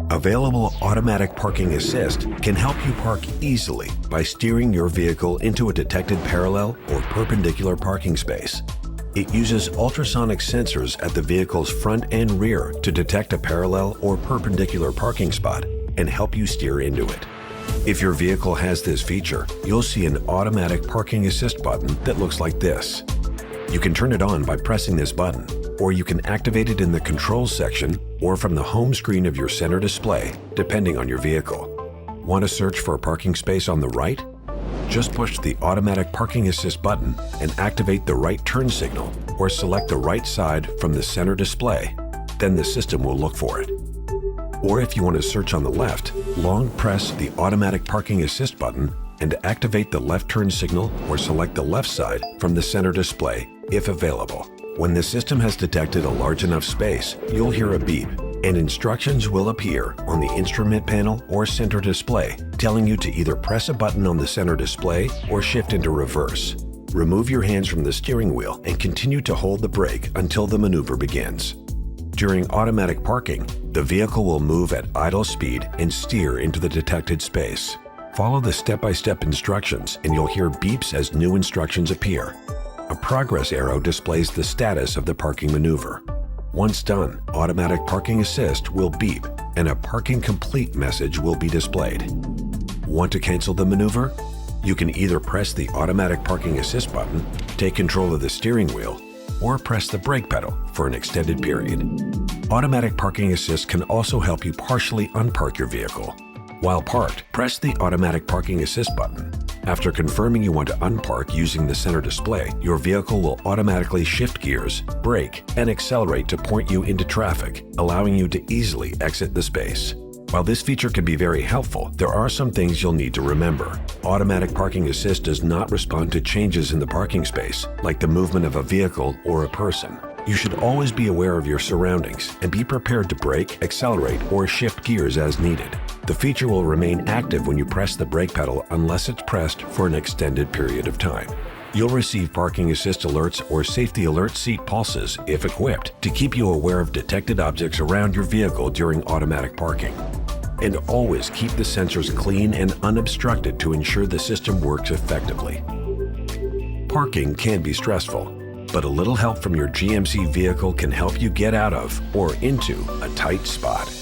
Available automatic parking assist can help you park easily by steering your vehicle into a detected parallel or perpendicular parking space. It uses ultrasonic sensors at the vehicle's front and rear to detect a parallel or perpendicular parking spot and help you steer into it. If your vehicle has this feature, you'll see an automatic parking assist button that looks like this. You can turn it on by pressing this button, or you can activate it in the controls section or from the home screen of your center display, depending on your vehicle. Want to search for a parking space on the right? Just push the automatic parking assist button and activate the right turn signal or select the right side from the center display. Then the system will look for it. Or if you want to search on the left, long press the automatic parking assist button and activate the left turn signal or select the left side from the center display, if available. When the system has detected a large enough space, you'll hear a beep, and instructions will appear on the instrument panel or center display, telling you to either press a button on the center display or shift into reverse. Remove your hands from the steering wheel and continue to hold the brake until the maneuver begins. During automatic parking, the vehicle will move at idle speed and steer into the detected space. Follow the step-by-step instructions and you'll hear beeps as new instructions appear. A progress arrow displays the status of the parking maneuver. Once done, automatic parking assist will beep and a parking complete message will be displayed. Want to cancel the maneuver? You can either press the automatic parking assist button, take control of the steering wheel, or press the brake pedal for an extended period. Automatic parking assist can also help you partially unpark your vehicle. While parked, press the automatic parking assist button. After confirming you want to unpark using the center display, your vehicle will automatically shift gears, brake, and accelerate to point you into traffic, allowing you to easily exit the space. While this feature can be very helpful, there are some things you'll need to remember. Automatic parking assist does not respond to changes in the parking space, like the movement of a vehicle or a person. You should always be aware of your surroundings and be prepared to brake, accelerate, or shift gears as needed. The feature will remain active when you press the brake pedal unless it's pressed for an extended period of time. You'll receive parking assist alerts or safety alert seat pulses, if equipped, to keep you aware of detected objects around your vehicle during automatic parking. And always keep the sensors clean and unobstructed to ensure the system works effectively. Parking can be stressful, but a little help from your GMC vehicle can help you get out of or into a tight spot.